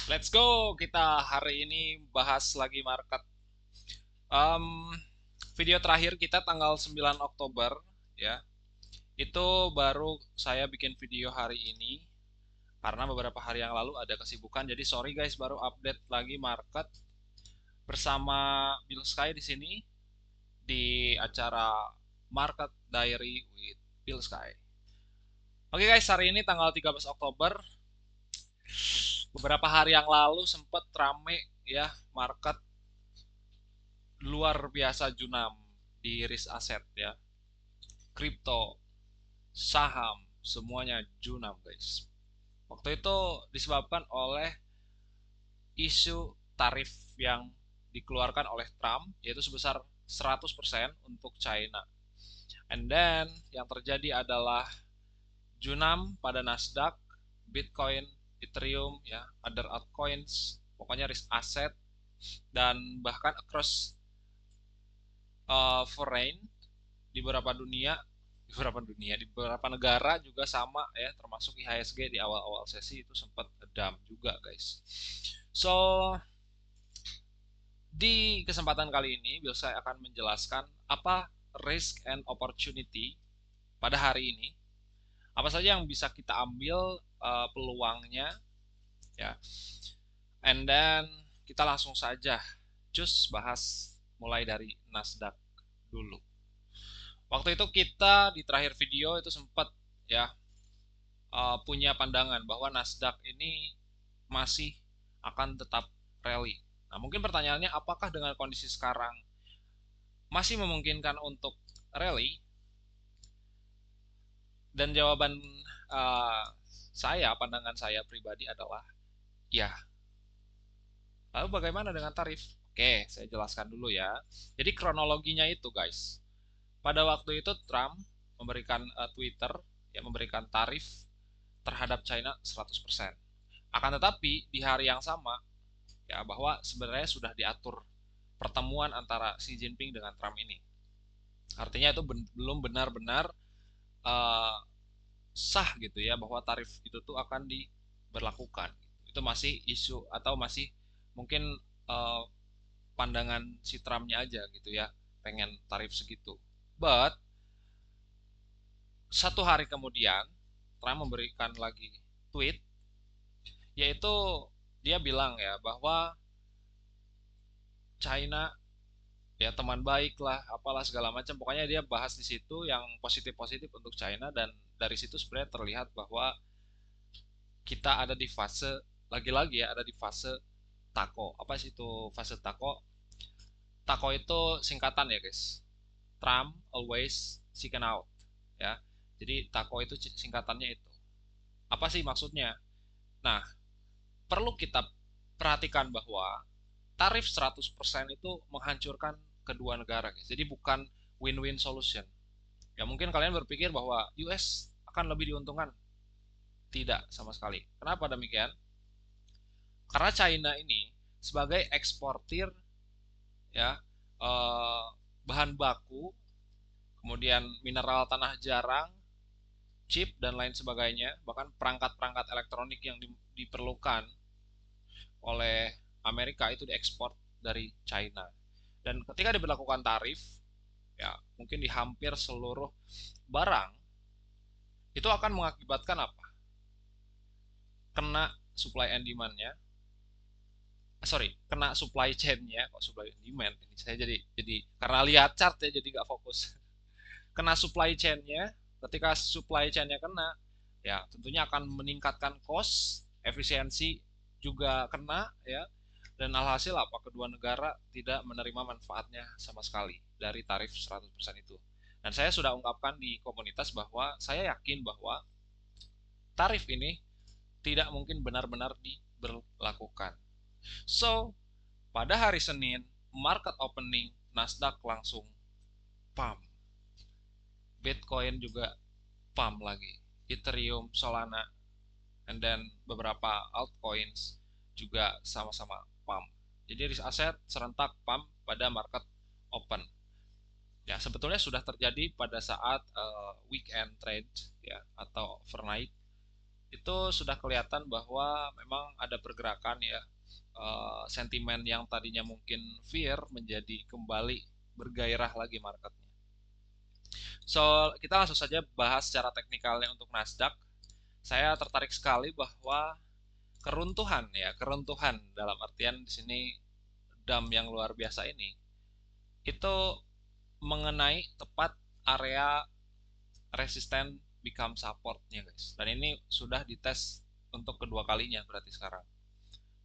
Let's go. Kita hari ini bahas lagi market. Em, Video terakhir kita tanggal 9 Oktober ya. Itu baru saya bikin video hari ini karena beberapa hari yang lalu ada kesibukan. Jadi sorry guys, baru update lagi market bersama Bill Sky di sini di acara Market Diary with Bill Sky. Oke guys, hari ini tanggal 13 Oktober. Beberapa hari yang lalu sempat rame ya market luar biasa junam di risk aset ya, kripto, saham, semuanya junam guys. Waktu itu disebabkan oleh isu tarif yang dikeluarkan oleh Trump, yaitu sebesar 100% untuk China. And then yang terjadi adalah junam pada Nasdaq, Bitcoin, Ethereum, ya, other altcoins, pokoknya risk asset, dan bahkan across foreign di beberapa dunia, di beberapa negara juga sama ya, termasuk IHSG di awal-awal sesi itu sempat dump juga guys. So di kesempatan kali ini Bill saya akan menjelaskan apa risk and opportunity pada hari ini, apa saja yang bisa kita ambil peluangnya ya, and then kita langsung saja cus bahas mulai dari Nasdaq dulu. Waktu itu kita di terakhir video itu sempat ya punya pandangan bahwa Nasdaq ini masih akan tetap rally. Nah, mungkin pertanyaannya apakah dengan kondisi sekarang masih memungkinkan untuk rally? Dan jawaban uh, pandangan saya pribadi adalah ya. Lalu bagaimana dengan tarif? Oke, saya jelaskan dulu ya. Jadi kronologinya itu guys. Pada waktu itu Trump memberikan Twitter yang memberikan tarif terhadap China 100%. Akan tetapi di hari yang sama ya, bahwa sebenarnya sudah diatur pertemuan antara Xi Jinping dengan Trump ini. Artinya itu belum benar-benar uh, sah gitu ya, bahwa tarif itu tuh akan diberlakukan. Itu masih isu atau masih mungkin uh, pandangan si Trumpnya aja gitu ya, pengen tarif segitu. But satu hari kemudian Trump memberikan lagi tweet, yaitu dia bilang ya bahwa China ya teman baik lah, apalah segala macam, pokoknya dia bahas di situ yang positif positif untuk China. Dan dari situ sebenarnya terlihat bahwa kita ada di fase, lagi-lagi ya, ada di fase tako. Apa sih itu fase tako? Tako itu singkatan ya guys, Trump always chicken out ya. Jadi tako itu singkatannya itu apa sih maksudnya? Nah, perlu kita perhatikan bahwa tarif 100% itu menghancurkan kedua negara guys. Jadi bukan win-win solution. Ya mungkin kalian berpikir bahwa US akan lebih diuntungkan. Tidak sama sekali. Kenapa demikian? Karena China ini sebagai eksportir ya, bahan baku, kemudian mineral tanah jarang, chip dan lain sebagainya, bahkan perangkat-perangkat elektronik yang diperlukan oleh Amerika itu diekspor dari China. Dan ketika diberlakukan tarif, ya mungkin di hampir seluruh barang, itu akan mengakibatkan apa? Kena supply and demand-nya, sorry, kena supply chain-nya, kok supply and demand, ini saya jadi karena lihat chart ya jadi nggak fokus. Kena supply chain-nya, ketika supply chain-nya kena, ya tentunya akan meningkatkan cost, efisiensi juga kena ya, dan alhasil apa, kedua negara tidak menerima manfaatnya sama sekali dari tarif 100% itu. Dan saya sudah ungkapkan di komunitas bahwa saya yakin bahwa tarif ini tidak mungkin benar-benar diberlakukan. So, pada hari Senin, market opening, Nasdaq langsung pump. Bitcoin juga pump lagi. Ethereum, Solana, and then beberapa altcoins juga sama-sama pump. Jadi risk asset serentak pump pada market open. Ya, sebetulnya sudah terjadi pada saat weekend trade ya, atau overnight. itu sudah kelihatan bahwa memang ada pergerakan ya, sentimen yang tadinya mungkin fear menjadi kembali bergairah lagi marketnya. So, kita langsung saja bahas secara teknikalnya untuk Nasdaq. Saya tertarik sekali bahwa keruntuhan ya, keruntuhan dalam artian di sini dam yang luar biasa ini itu mengenai tepat area resisten become supportnya guys. Dan ini sudah dites untuk kedua kalinya berarti sekarang.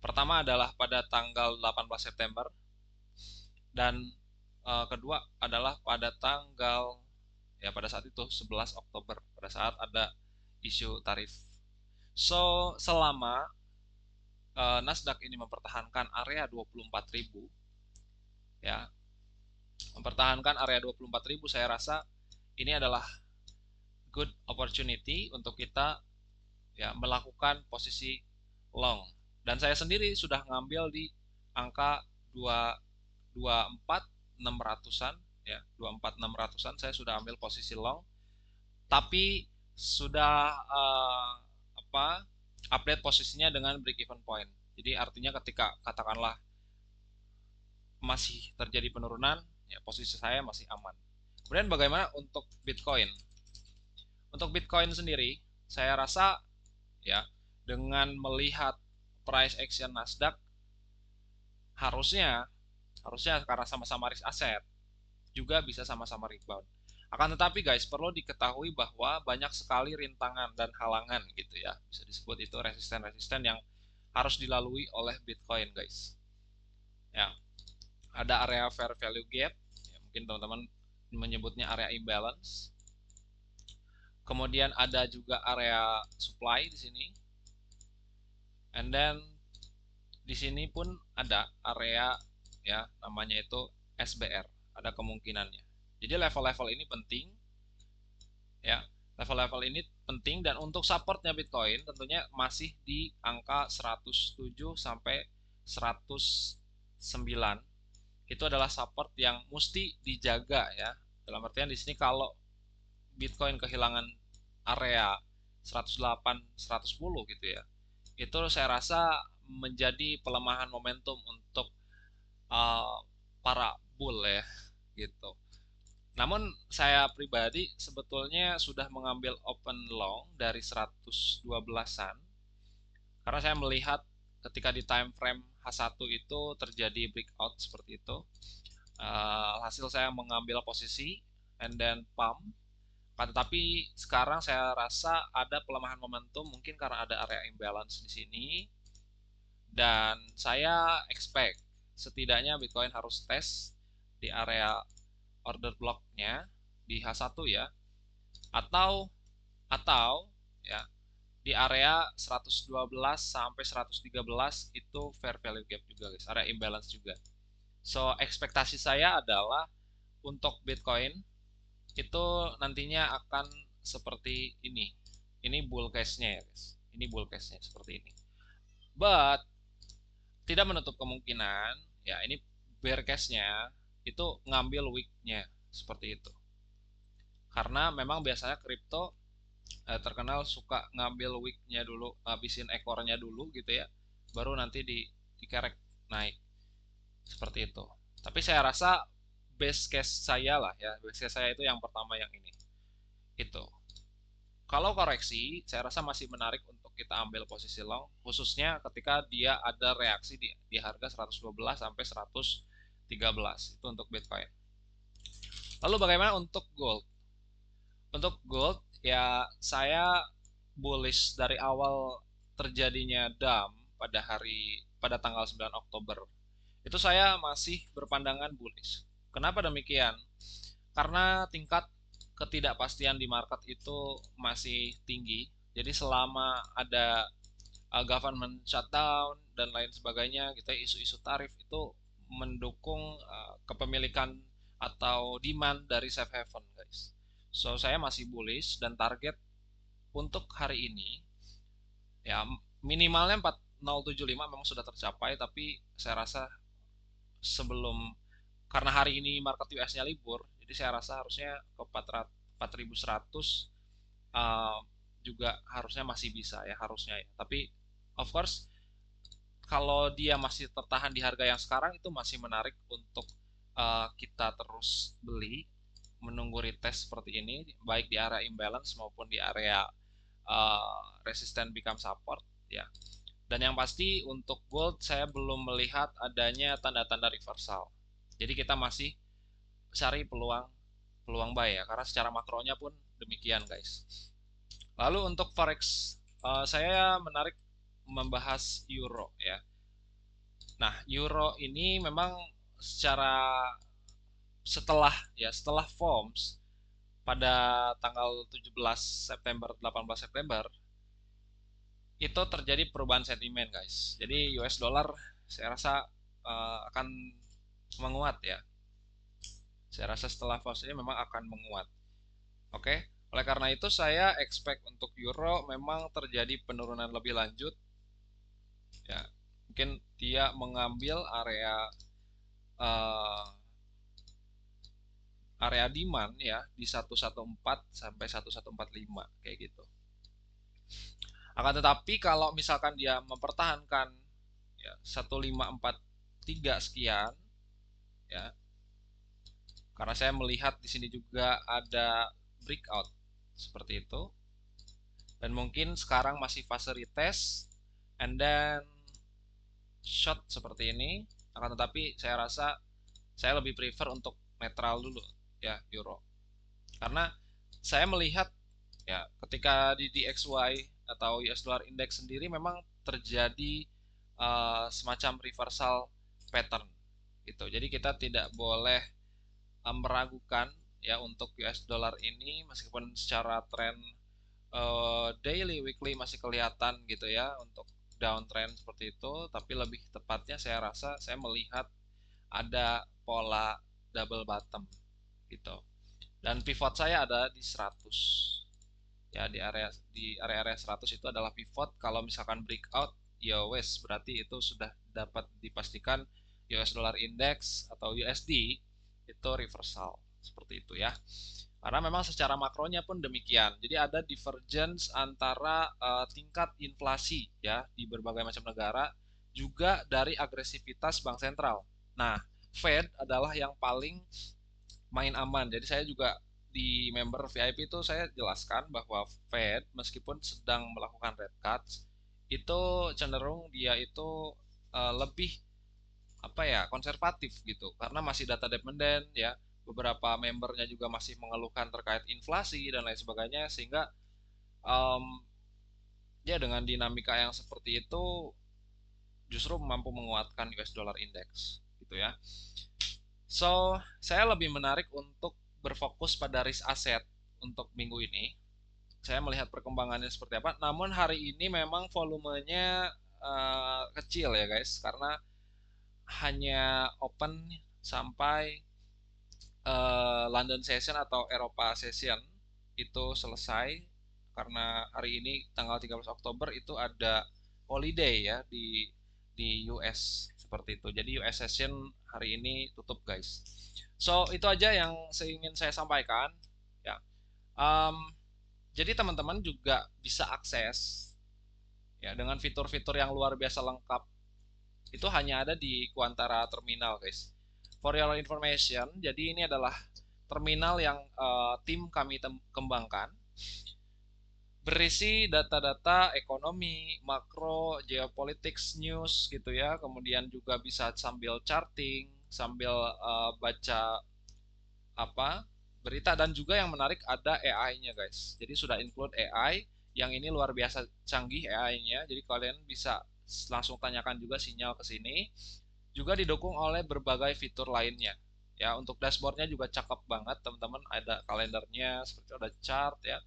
Pertama adalah pada tanggal 18 September dan kedua adalah pada tanggal ya pada saat itu 11 Oktober pada saat ada isu tarif. So, selama Nasdaq ini mempertahankan area 24.000 ya, mempertahankan area 24.000, saya rasa ini adalah good opportunity untuk kita ya melakukan posisi long. Dan saya sendiri sudah ngambil di angka 24.600-an ya, 24.600-an saya sudah ambil posisi long. Tapi sudah update posisinya dengan break even point. Jadi artinya ketika katakanlah masih terjadi penurunan, ya posisi saya masih aman. Kemudian bagaimana untuk Bitcoin? Untuk Bitcoin sendiri, saya rasa ya dengan melihat price action Nasdaq harusnya harusnya karena sama-sama risk aset juga bisa sama-sama rebound. Akan tetapi guys, perlu diketahui bahwa banyak sekali rintangan dan halangan gitu ya. Bisa disebut itu resisten-resisten yang harus dilalui oleh Bitcoin guys. Ya, ada area fair value gap, ya, mungkin teman-teman menyebutnya area imbalance. Kemudian ada juga area supply di sini. And then di sini pun ada area ya namanya itu SBR, ada kemungkinannya. Jadi level-level ini penting ya. Level-level ini penting dan untuk supportnya Bitcoin tentunya masih di angka 107 sampai 109. Itu adalah support yang mesti dijaga ya. Dalam artian di sini kalau Bitcoin kehilangan area 108 110 gitu ya, itu saya rasa menjadi pelemahan momentum untuk para bull ya gitu. Namun saya pribadi sebetulnya sudah mengambil open long dari 112-an karena saya melihat ketika di time frame H1 itu terjadi breakout seperti itu. Hasil saya mengambil posisi and then pump. Tetapi sekarang saya rasa ada pelemahan momentum mungkin karena ada area imbalance di sini dan saya expect setidaknya Bitcoin harus tes di area order blocknya di H1 ya, atau ya di area 112 sampai 113 itu fair value gap juga guys, area imbalance juga. So ekspektasi saya adalah untuk Bitcoin itu nantinya akan seperti ini. Ini bull case-nya ya guys. Ini bull case-nya seperti ini. But tidak menutup kemungkinan ya ini bear case-nya itu ngambil week-nya seperti itu. Karena memang biasanya kripto terkenal suka ngambil week-nya dulu, habisin ekornya dulu gitu ya. Baru nanti dikerek naik. Seperti itu. Tapi saya rasa base case saya lah ya, base case saya itu yang pertama yang ini. Itu. Kalau koreksi, saya rasa masih menarik untuk kita ambil posisi long, khususnya ketika dia ada reaksi di harga 112 sampai 113. Itu untuk Bitcoin. Lalu bagaimana untuk gold? Untuk gold, ya saya bullish dari awal terjadinya dump pada tanggal 9 Oktober. Itu saya masih berpandangan bullish. Kenapa demikian? Karena tingkat ketidakpastian di market itu masih tinggi. Jadi selama ada government shutdown dan lain sebagainya, kita isu-isu tarif itu mendukung kepemilikan atau demand dari safe haven, guys. So saya masih bullish dan target untuk hari ini ya minimalnya 4075 memang sudah tercapai, tapi saya rasa sebelum karena hari ini market US-nya libur, jadi saya rasa harusnya ke 4100 uh, juga harusnya masih bisa ya, harusnya ya. Tapi of course kalau dia masih tertahan di harga yang sekarang itu masih menarik untuk kita terus beli, menunggu retest seperti ini, baik di area imbalance maupun di area resisten become support ya. Dan yang pasti untuk gold saya belum melihat adanya tanda-tanda reversal. Jadi kita masih cari peluang peluang buy ya, karena secara makronya pun demikian guys. Lalu untuk forex saya menarik membahas euro ya. Nah, euro ini memang secara setelah forms pada tanggal 17 September 18 September itu terjadi perubahan sentimen guys. Jadi US dollar saya rasa akan menguat ya. Saya rasa setelah forms ini memang akan menguat. Oke. Oleh karena itu saya expect untuk euro memang terjadi penurunan lebih lanjut ya. Mungkin dia mengambil uh, area demand ya di 114 sampai 1145 kayak gitu. Akan tetapi kalau misalkan dia mempertahankan ya 1543 sekian ya, karena saya melihat di sini juga ada breakout seperti itu, dan mungkin sekarang masih fase retest and then short seperti ini. Akan tetapi saya rasa saya lebih prefer untuk netral dulu ya euro, karena saya melihat ya ketika di DXY atau US Dollar Index sendiri memang terjadi semacam reversal pattern gitu. Jadi kita tidak boleh meragukan ya untuk US Dollar ini, meskipun secara tren daily weekly masih kelihatan gitu ya untuk downtrend seperti itu, tapi lebih tepatnya saya rasa saya melihat ada pola double bottom gitu. Dan pivot saya ada di 100 ya, di area 100 itu adalah pivot. Kalau misalkan breakout ya wes berarti itu sudah dapat dipastikan US dollar index atau USD itu reversal seperti itu ya, karena memang secara makronya pun demikian. Jadi ada divergence antara tingkat inflasi ya di berbagai macam negara, juga dari agresivitas bank sentral. Nah, Fed adalah yang paling main aman. Jadi saya juga di member VIP itu saya jelaskan bahwa Fed meskipun sedang melakukan rate cuts itu cenderung dia itu lebih apa ya, konservatif gitu, karena masih data dependen ya, beberapa membernya juga masih mengeluhkan terkait inflasi dan lain sebagainya, sehingga um, ya dengan dinamika yang seperti itu justru mampu menguatkan US dollar index gitu ya. So, saya lebih menarik untuk berfokus pada risk aset untuk minggu ini. Saya melihat perkembangannya seperti apa. Namun hari ini memang volumenya kecil ya guys, karena hanya open sampai London Session atau Eropa Session itu selesai, karena hari ini tanggal 13 Oktober itu ada holiday ya di US seperti itu. Jadi US Session hari ini tutup guys. So itu aja yang ingin saya sampaikan ya. Um, jadi teman-teman juga bisa akses ya dengan fitur-fitur yang luar biasa lengkap. Itu hanya ada di Quantara Terminal guys. For your information, jadi ini adalah terminal yang tim kami kembangkan, berisi data-data ekonomi, makro, geopolitics, news gitu ya. Kemudian juga bisa sambil charting, sambil baca apa berita, dan juga yang menarik ada AI-nya guys. Jadi sudah include AI yang ini luar biasa canggih AI-nya. Jadi kalian bisa langsung tanyakan juga sinyal ke sini. Juga didukung oleh berbagai fitur lainnya. Ya, untuk dashboardnya juga cakep banget teman-teman. Ada kalendernya, seperti ada chart ya.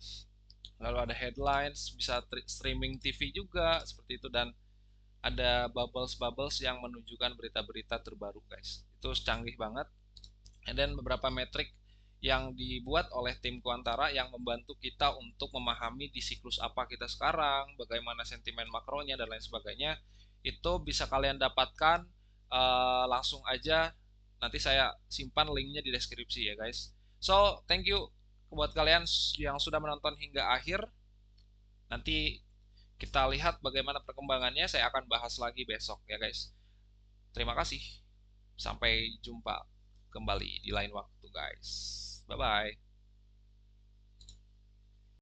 Lalu ada headlines, bisa streaming TV juga seperti itu, dan ada bubbles yang menunjukkan berita-berita terbaru guys. Itu canggih banget. Dan beberapa metrik yang dibuat oleh tim Kuantara yang membantu kita untuk memahami di siklus apa kita sekarang, bagaimana sentimen makronya dan lain sebagainya. Itu bisa kalian dapatkan langsung aja, nanti saya simpan linknya di deskripsi ya guys. So thank you buat kalian yang sudah menonton hingga akhir. Nanti kita lihat bagaimana perkembangannya, saya akan bahas lagi besok ya guys. Terima kasih. Sampai jumpa kembali di lain waktu guys. Bye bye.